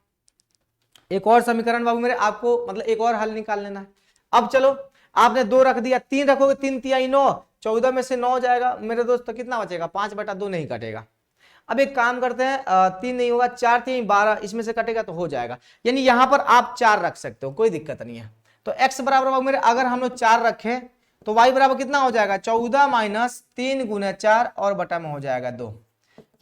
एक और समीकरण बाबू मेरे आपको, मतलब एक और हल निकाल लेना है। अब चलो आपने 2 रख दिया, 3 रखोगे, 3 तिहाई 9, 14 में से 9 जाएगा मेरे दोस्त, तो कितना बचेगा, 5/2 नहीं कटेगा। अब एक काम करते हैं, 3 नहीं होगा, 4 3 12, इसमें से कटेगा तो हो जाएगा, यानी यहां पर आप 4 रख सकते हो, कोई दिक्कत नहीं है। तो x बराबर बाबू मेरे अगर हम लोग 4 रखे तो y बराबर कितना हो जाएगा, 14 - 3 गुने 4 और बटा में हो जाएगा 2,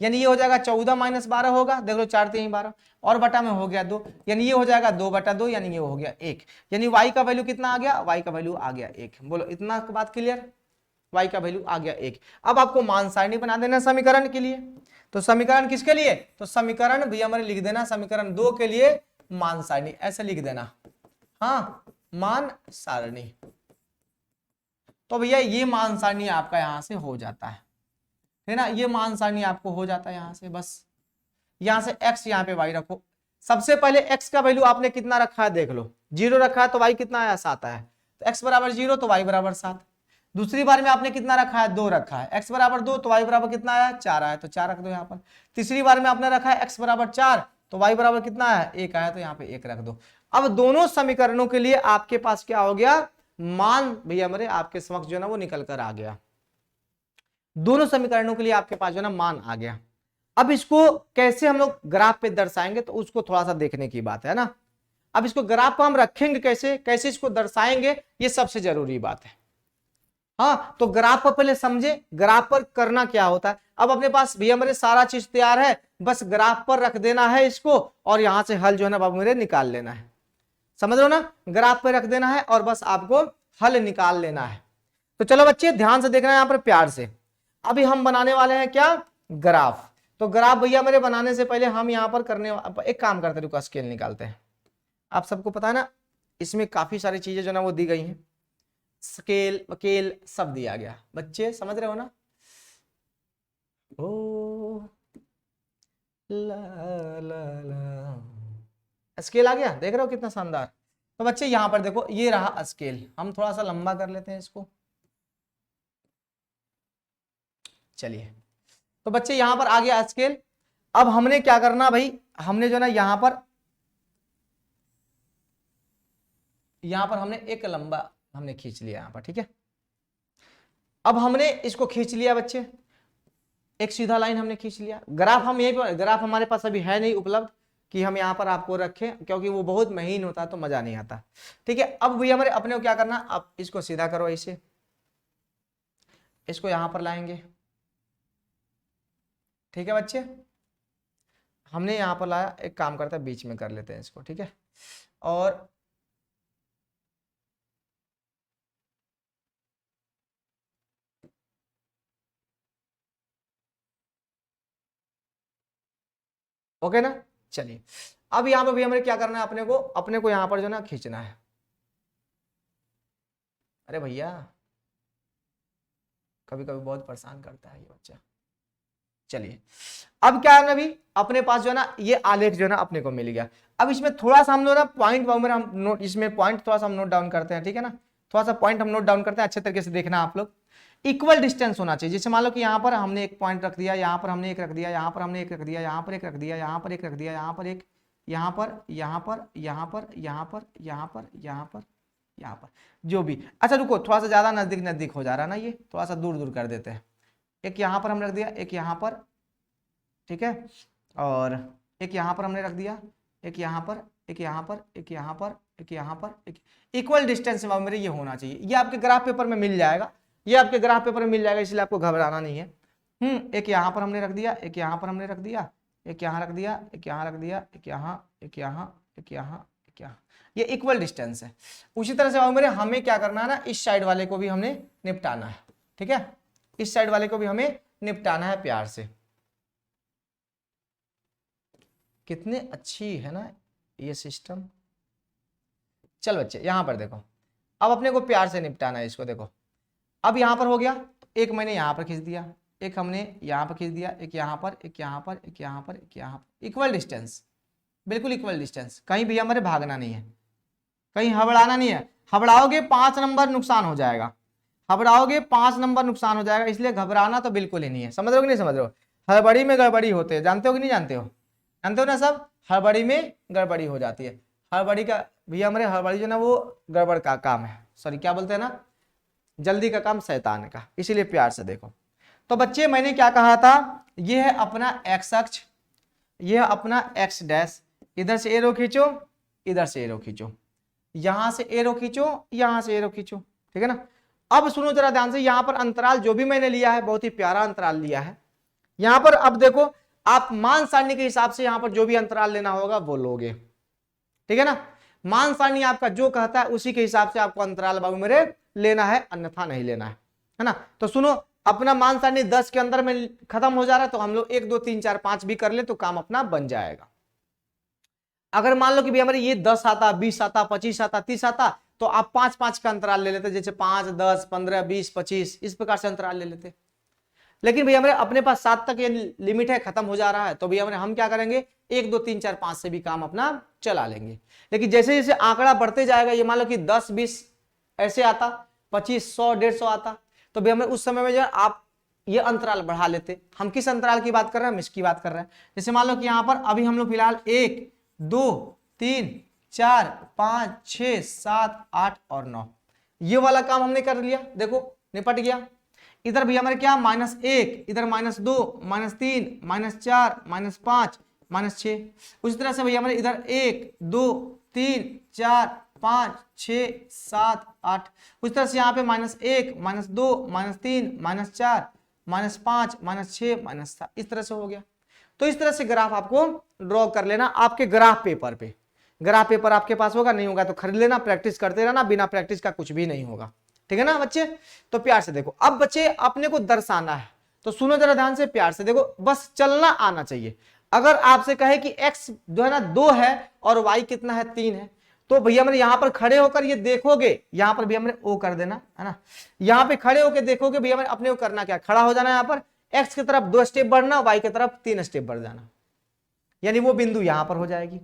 यानी ये हो जाएगा 14 - 12 होगा, देख लो 4 3 12 और बटा में हो गया 2, यानी ये हो जाएगा 2/2, यानी ये हो गया 1, यानी y का वैल्यू कितना आ गया, y का वैल्यू आ गया 1। बोलो इतना बात क्लियर, y का वैल्यू आ गया 1। अब आपको मान सारणी बना देना समीकरण के लिए। तो समीकरण किसके लिए, तो समीकरण भैया हमारे लिख देना, समीकरण 2 के लिए मान सारणी ऐसे लिख देना, हाँ मान सारणी। तो भैया ये मान सारणी आपका यहां से हो जाता है ना, ये मान सारणी आपको हो जाता है यहां से। बस यहां से x यहाँ पे y रखो। सबसे पहले x का वैल्यू आपने कितना रखा है देख लो, 0 रखा है तो y कितना आया 7 आया, तो x बराबर 0 तो y बराबर 7। दूसरी बार में आपने कितना रखा है 2 रखा है, x बराबर 2 तो y बराबर कितना आया 4 आया, तो 4 रख दो यहाँ पर। तीसरी बार में आपने रखा है x बराबर 4 तो y बराबर कितना आया 1 आया, तो यहाँ पे 1 रख दो। अब दोनों समीकरणों के लिए आपके पास क्या हो गया, मान भैया मेरे आपके समक्ष जो है ना वो निकल कर आ गया। दोनों समीकरणों के लिए आपके पास जो है ना मान आ गया। अब इसको कैसे हम लोग ग्राफ पे दर्शाएंगे तो उसको थोड़ा सा देखने की बात है ना। अब इसको ग्राफ पर हम रखेंगे कैसे, कैसे इसको दर्शाएंगे, ये सबसे जरूरी बात है। हाँ तो ग्राफ पर पहले समझे, ग्राफ पर करना क्या होता है। अब अपने पास भैया मेरे सारा चीज तैयार है, बस ग्राफ पर रख देना है इसको और यहां से हल जो है ना बाबू मेरे निकाल लेना है। समझ रहे हो ना, ग्राफ पर रख देना है और बस आपको हल निकाल लेना है। तो चलो बच्चे ध्यान से देखना है यहां पर प्यार से। अभी हम बनाने वाले हैं क्या, ग्राफ। तो ग्राफ भैया मेरे बनाने से पहले हम यहां पर करने एक काम करते हैं, स्केल निकालते हैं। आप सबको पता है ना इसमें काफी सारी चीजें जो ना वो दी गई हैं, स्केल वकेल सब दिया गया, बच्चे समझ रहे हो ना। ओ ला ला ला, स्केल आ गया, देख रहे हो कितना शानदार। तो बच्चे यहां पर देखो ये रहा स्केल, हम थोड़ा सा लंबा कर लेते हैं इसको। चलिए तो बच्चे यहां पर आ गया स्केल। अब हमने क्या करना भाई, हमने जो ना यहां पर हमने एक लंबा हमने खींच लिया यहां पर, ठीक है। अब हमने इसको खींच लिया बच्चे, एक सीधा लाइन हमने खींच लिया। ग्राफ हम यही पर, ग्राफ हमारे पास अभी है नहीं उपलब्ध कि हम यहां पर आपको रखें, क्योंकि वो बहुत महीन होता है तो मजा नहीं आता, ठीक है। अब भैया हमारे अपने को क्या करना, अब इसको सीधा करो ऐसे, इसको यहां पर लाएंगे, ठीक है बच्चे। हमने यहां पर लाया, एक काम करते हैं बीच में कर लेते हैं इसको, ठीक है। और ओके ना, चलिए अब यहां पर भी हमें क्या करना है, अपने को यहां पर जो ना खींचना है। अरे भैया कभी कभी बहुत परेशान करता है ये बच्चा। चलिए अब क्या है ना, अभी अपने पास जो है ना ये आलेख जो है ना अपने को मिल गया। अब इसमें थोड़ा सा हम लोग ना पॉइंट हम नोट, इसमें पॉइंट थोड़ा सा हम नोट डाउन करते हैं, ठीक है ना। थोड़ा सा पॉइंट हम नोट डाउन करते हैं, अच्छे तरीके से देखना आप लोग। इक्वल डिस्टेंस होना चाहिए। जैसे मान लो कि यहाँ पर हमने एक पॉइंट रख दिया, यहाँ पर हमने एक रख दिया, यहाँ पर हमने एक रख दिया, यहाँ पर एक रख दिया, यहाँ पर एक रख दिया, यहाँ पर एक, यहाँ पर, यहाँ पर, यहाँ पर, यहाँ पर, यहाँ पर, यहाँ पर, यहाँ पर, जो भी। अच्छा रुको, थोड़ा सा ज्यादा नजदीक नजदीक हो जा रहा है ना, ये थोड़ा सा दूर दूर कर देते हैं। एक यहाँ पर हमने रख दिया, एक यहाँ पर, ठीक है, और एक यहाँ पर हमने रख दिया, एक यहाँ पर, एक यहाँ पर, एक यहाँ पर, एक यहाँ पर, एक इक्वल डिस्टेंस में मेरे ये होना चाहिए। ये आपके ग्राफ पेपर में मिल जाएगा, ये आपके ग्राफ पेपर में मिल जाएगा, इसलिए आपको घबराना नहीं है। एक यहाँ पर हमने रख दिया, एक यहाँ पर हमने रख दिया, एक यहाँ रख दिया, एक यहाँ रख दिया, एक यहाँ, एक यहाँ, एक यहाँ, एक यहाँ, ये इक्वल डिस्टेंस है। उसी तरह से मेरे हमें क्या करना है ना, इस साइड वाले को भी हमने निपटाना है, ठीक है। इस साइड वाले को भी हमें निपटाना है प्यार से। कितने अच्छी है ना ये सिस्टम। चल बच्चे यहां पर देखो, अब अपने को प्यार से निपटाना है इसको। देखो अब यहां पर हो गया, एक मैंने यहां पर खींच दिया, एक हमने यहां पर खींच दिया, एक यहां पर, एक यहां पर, एक यहां पर, एक यहां पर, इक्वल डिस्टेंस, बिल्कुल इक्वल डिस्टेंस। कहीं भी हमारे भागना नहीं है, कहीं हबड़ाना नहीं है। हबड़ाओगे 5 नंबर नुकसान हो जाएगा, हबड़ाओगे 5 नंबर नुकसान हो जाएगा, इसलिए घबराना तो बिल्कुल ही नहीं है। समझ रहे हो कि नहीं समझ रहे हो, हड़बड़ी में गड़बड़ी होते हैं, जानते हो कि नहीं जानते हो, जानते हो ना सब, हड़बड़ी में गड़बड़ी हो जाती है। हड़बड़ी का भैया हमारे हड़बड़ी जो ना वो गड़बड़ का काम है, सॉरी क्या बोलते हैं ना, जल्दी का काम शैतान का, इसीलिए प्यार से देखो। तो बच्चे मैंने क्या कहा था, ये है अपना एक्स अक्ष, ये है अपना एक्स डैश, इधर से एरो खींचो, इधर से एरो खींचो, यहां से एरो खींचो, यहां से एरो खींचो, ठीक है ना। अब सुनो जरा ध्यान से, यहां पर अंतराल जो भी मैंने लिया है बहुत ही प्यारा अंतराल लिया है यहां पर। अब देखो आप मान सारणी के हिसाब से यहां पर जो भी अंतराल लेना होगा वो लोगे, ठीक है ना। मान सारणी आपका जो कहता है उसी के हिसाब से आपको अंतराल बाबू मेरे लेना है, अन्यथा नहीं लेना है है ना। तो सुनो, अपना मान सारणी 10 के अंदर में खत्म हो जा रहा है, तो हम लोग 1 2 3 4 5 भी कर ले तो काम अपना बन जाएगा। अगर मान लो कि भैया हमारे ये 10 आता, 20 आता, 25 आता, 30 आता, तो आप 5 5 का अंतराल ले लेते, जैसे 5 10 15 20 25 इस प्रकार से अंतराल ले लेते। लेकिन भैया हमारे अपने पास 7 तक ये लिमिट है, खत्म हो जा रहा है, तो भैया हमारे हम क्या करेंगे, 1 2 3 4 5 से भी काम अपना चला लेंगे। लेकिन जैसे जैसे आंकड़ा बढ़ते जाएगा, ये मान लो कि 10 20 ऐसे आता, 25 100 150 आता, तो भैया हमें उस समय में जो आप ये अंतराल बढ़ा लेते। हम किस अंतराल की बात कर रहे हैं, हम इसकी बात कर रहे हैं। जैसे मान लो कि यहाँ पर अभी हम लोग फिलहाल 1 2 3 4 5 6 7 8 और 9 ये वाला काम हमने कर लिया, देखो निपट गया। इधर भी हमारे क्या -1, इधर -2 -3 -4 -5 -6। उसी तरह से भैया हमारे इधर 1 2 3 4 5 6 7 8, उस तरह से यहाँ पे -1 -2 -3 -4 -5 -6 -7 इस तरह से हो गया। तो इस तरह से ग्राफ आपको ड्रॉ कर लेना आपके ग्राफ पेपर पे। ग्राफ पेपर आपके पास होगा, नहीं होगा तो खरीद लेना, प्रैक्टिस करते रहना, बिना प्रैक्टिस का कुछ भी नहीं होगा, ठीक है ना बच्चे। तो प्यार से देखो, अब बच्चे अपने को दर्शाना है, तो सुनो जरा ध्यान से, प्यार से देखो, बस चलना आना चाहिए। अगर आपसे कहे कि x जो है ना 2 है और y कितना है 3 है, तो भैया मेरे यहां पर खड़े होकर ये देखोगे, यहां पर भैया मेरे ओ कर देना है ना, यहां पे खड़े होकर देखोगे भैया मेरे अपने को करना क्या, खड़ा हो जाना, यहां पर x की तरफ 2 स्टेप बढ़ना, y की तरफ 3 स्टेप बढ़ जाना, यानी वो बिंदु यहां पर हो जाएगी।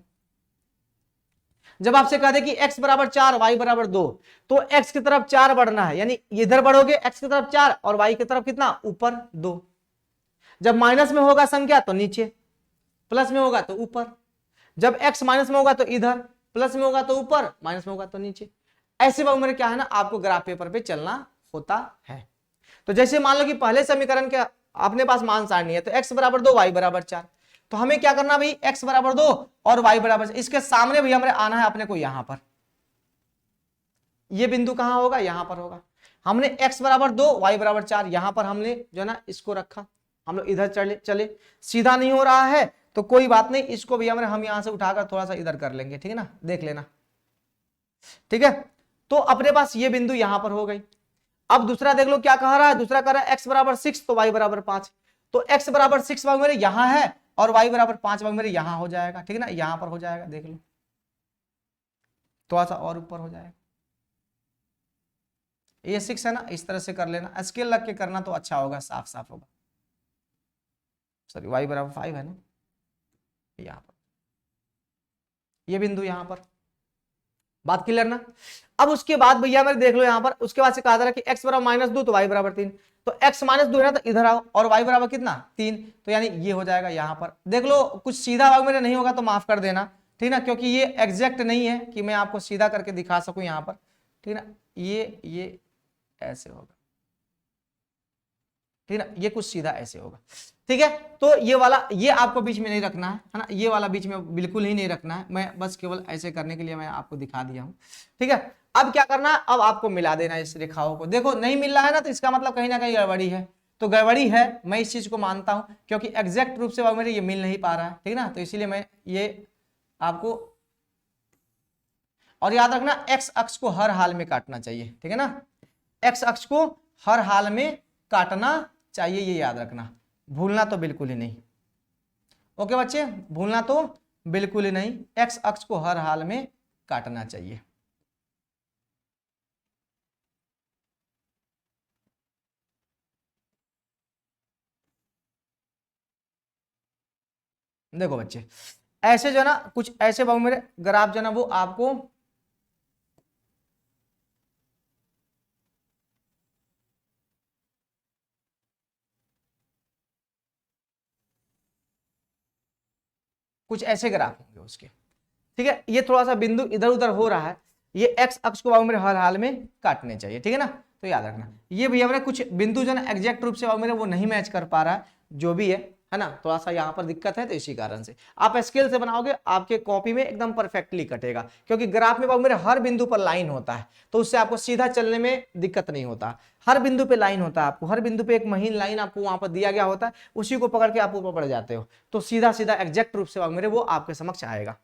जब आपसे कह दे कि x बराबर 4 y बराबर 2, तो x की तरफ 4 बढ़ना है, यानी इधर बढ़ोगे x की तरफ 4 और y की तरफ कितना ऊपर 2। जब माइनस में होगा संख्या तो नीचे, प्लस में होगा तो ऊपर। जब x माइनस में होगा तो इधर, प्लस में होगा तो ऊपर, माइनस में होगा तो नीचे। ऐसे बात मेरे क्या है ना, आपको ग्राफ पेपर पे चलना होता है। तो जैसे मान लो कि पहले समीकरण के अपने पास मान सारणी है, तो x बराबर 2 y बराबर 4, तो हमें क्या करना भाई, x बराबर 2 और y बराबर, इसके सामने भी हमें आना है अपने को यहां पर। ये बिंदु कहां होगा, यहां पर होगा। हमने x बराबर 2 y बराबर 4 यहां पर हमने जो है ना इसको रखा, हम लोग इधर चले सीधा नहीं हो रहा है तो कोई बात नहीं, इसको भी हम यहां से उठाकर थोड़ा सा इधर कर लेंगे, ठीक है ना, देख लेना, ठीक है। तो अपने पास ये बिंदु यहां पर हो गई। अब दूसरा देख लो क्या कह रहा है, दूसरा कह रहा है x बराबर 6 तो y बराबर 5, तो x बराबर 6 भाग मेरे यहां है और y बराबर 5 भाग मेरे यहां हो जाएगा, ठीक है ना, यहां पर हो जाएगा, देख लो थोड़ा सा और ऊपर हो जाएगा। ये 6 है ना, इस तरह से कर लेना, स्केल लग के करना तो अच्छा होगा, साफ साफ होगा। सॉरी y बराबर 5 है ना, यहां पर ये बिंदु यहां पर, बात क्लियर ना। अब उसके बाद भैया मेरे देख लो यहां पर, उसके बाद से कहा जा रहा है कि x बराबर -2 तो y बराबर 3, तो x -2 है ना, तो इधर आओ, और y बराबर कितना 3, तो यानी ये हो जाएगा यहां पर। देख लो कुछ सीधा भाग मेरे नहीं होगा तो माफ कर देना, ठीक ना, क्योंकि ये एग्जैक्ट नहीं है कि मैं आपको सीधा करके दिखा सकूं यहां पर, ठीक ना। ये ऐसे होगा, ठीक ना, ये कुछ सीधा ऐसे होगा, ठीक है। तो ये वाला ये आपको बीच में नहीं रखना है ना, ये वाला बीच में बिल्कुल ही नहीं रखना है, मैं बस केवल ऐसे करने के लिए मैं आपको दिखा दिया हूं, ठीक है। अब क्या करना है, अब आपको मिला देना है इस रेखाओं को। देखो नहीं मिल रहा है ना, तो इसका मतलब कहीं ना कहीं गड़बड़ी है, तो गड़बड़ी है, मैं इस चीज को मानता हूं, क्योंकि एग्जैक्ट रूप से मेरे ये मिल नहीं पा रहा है, ठीक है ना, तो इसीलिए मैं ये आपको, और याद रखना x अक्ष को हर हाल में काटना चाहिए, ठीक है ना, x अक्ष को हर हाल में काटना चाहिए, ये याद रखना, भूलना तो बिल्कुल ही नहीं। ओके बच्चे, भूलना तो बिल्कुल ही नहीं, x अक्ष को हर हाल में काटना चाहिए। देखो बच्चे ऐसे जो है ना, कुछ ऐसे बहु मेरे ग्राफ जो है ना वो आपको कुछ ऐसे ग्राफ होंगे उसके, ठीक है। ये थोड़ा सा बिंदु इधर उधर हो रहा है, ये x अक्ष को मेरे हर हाल में काटने चाहिए, ठीक है ना, तो याद रखना। ये भैया मेरे कुछ बिंदु जो है एग्जैक्ट रूप से मेरे वो नहीं मैच कर पा रहा है, जो भी है ना, थोड़ा सा यहाँ पर दिक्कत है, तो इसी कारण से आप स्केल से बनाओगे आपके कॉपी में एकदम परफेक्टली कटेगा, क्योंकि ग्राफ में मेरे हर बिंदु पर लाइन होता है, तो उससे आपको सीधा चलने में दिक्कत नहीं होता। हर बिंदु पे लाइन होता है, आपको हर बिंदु पे एक महीन लाइन आपको वहां पर दिया गया होता है, उसी को पकड़ के आप ऊपर बढ़ जाते हो, तो सीधा सीधा एग्जैक्ट रूप से मेरे वो आपके समक्ष आएगा।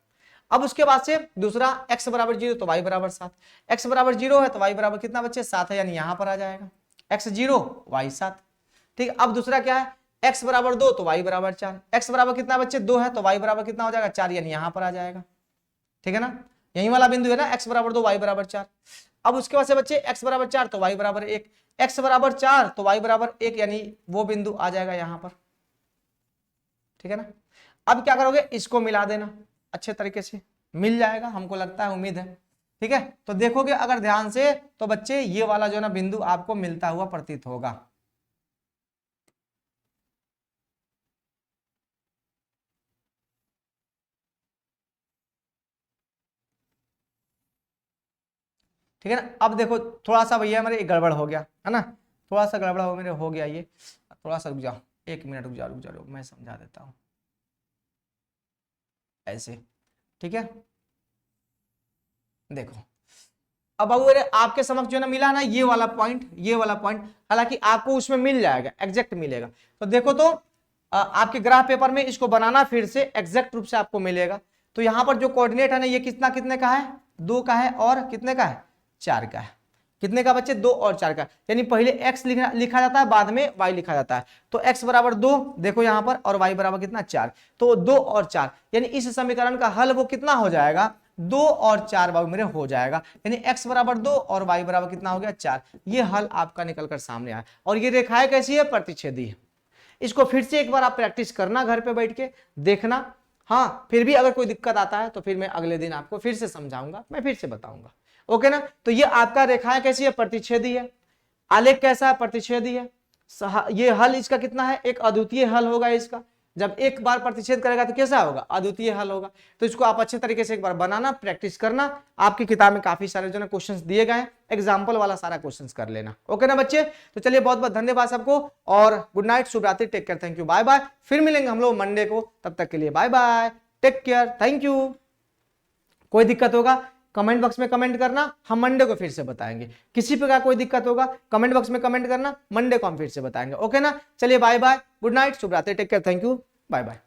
अब उसके बाद से दूसरा x बराबर 0 तो y बराबर 7, x बराबर 0 है तो y बराबर कितना बच्चे 7 है, यानी यहां पर आ जाएगा, x 0 y 7। ठीक, अब दूसरा क्या है, x बराबर 2 तो y बराबर 4। x बराबर कितना बच्चे 2 है तो y बराबर कितना हो जाएगा 4, यानी यहां पर आ जाएगा। ठीक है ना, यही वाला बिंदु है ना, x बराबर 2 y बराबर 4। अब उसके बाद से बच्चे x बराबर 4 तो y बराबर 1, x बराबर 4 तो y बराबर 1, यानी वो बिंदु आ जाएगा यहां पर। ठीक है ना, अब क्या करोगे, इसको मिला देना, अच्छे तरीके से मिल जाएगा, हमको लगता है, उम्मीद है। ठीक है, तो देखोगे अगर ध्यान से तो बच्चे ये वाला जो ना बिंदु आपको मिलता हुआ प्रतीत होगा। ठीक है ना, अब देखो थोड़ा सा भैया मेरे गड़बड़ हो गया है ना, थोड़ा सा गड़बड़ हो मेरे हो गया ये, थोड़ा सा रुक जाओ, 1 मिनट रुक जाओ, मैं समझा देता हूँ ऐसे। ठीक है, देखो अब अगर आपके समक्ष जो ना मिला ना ये वाला पॉइंट, ये वाला पॉइंट, हालांकि आपको उसमें मिल जाएगा, एग्जैक्ट मिलेगा। तो देखो तो आपके ग्राफ पेपर में इसको बनाना फिर से एग्जैक्ट रूप से आपको मिलेगा। तो यहां पर जो कोऑर्डिनेट है ना ये कितना कितने का है, 2 का है और कितने का है, 4 का है। कितने का बच्चे, 2 और 4 का, यानी पहले x लिखा जाता है, बाद में y लिखा जाता है। तो x बराबर 2 देखो यहां पर, और y बराबर कितना 4, तो 2 और 4, यानी इस समीकरण का हल वो कितना हो जाएगा, 2 और 4 बाबू मेरे हो जाएगा, यानी x बराबर 2 और y बराबर कितना हो गया 4। ये हल आपका निकल कर सामने आया। और ये रेखाएं कैसी है, प्रतिच्छेदी है। इसको फिर से एक बार आप प्रैक्टिस करना घर पे बैठ के, देखना। हाँ, फिर भी अगर कोई दिक्कत आता है तो फिर मैं अगले दिन आपको फिर से समझाऊंगा, मैं फिर से बताऊंगा। ओके ना, तो ये आपका रेखाएं कैसी है, प्रतिच्छेदी है। आलेख कैसा है, प्रतिच्छेदी है। ये हल इसका कितना है, एक अद्वितीय हल होगा इसका। जब एक बार प्रतिच्छेद करेगा तो कैसा होगा, अद्वितीय हल होगा। तो इसको आप अच्छे तरीके से एक बार बनाना, प्रैक्टिस करना। आपकी किताब में काफी सारे जो ना क्वेश्चंस दिए गए, एग्जांपल वाला सारा क्वेश्चंस कर लेना। ओके ना बच्चे, तो चलिए बहुत बहुत धन्यवाद सबको, और गुड नाइट, शुभ रात्रि, take care, thank you, bye bye. फिर मिलेंगे हम लोग मंडे को, तब तक के लिए bye bye, take care, thank you. कोई दिक्कत होगा कमेंट बॉक्स में कमेंट करना, हम मंडे को फिर से बताएंगे। किसी प्रकार कोई दिक्कत होगा कमेंट बॉक्स में कमेंट करना, मंडे को हम फिर से बताएंगे। ओके ना, चलिए बाय बाय, गुड नाइट, शुभ रात्रि, take care, thank you, bye bye.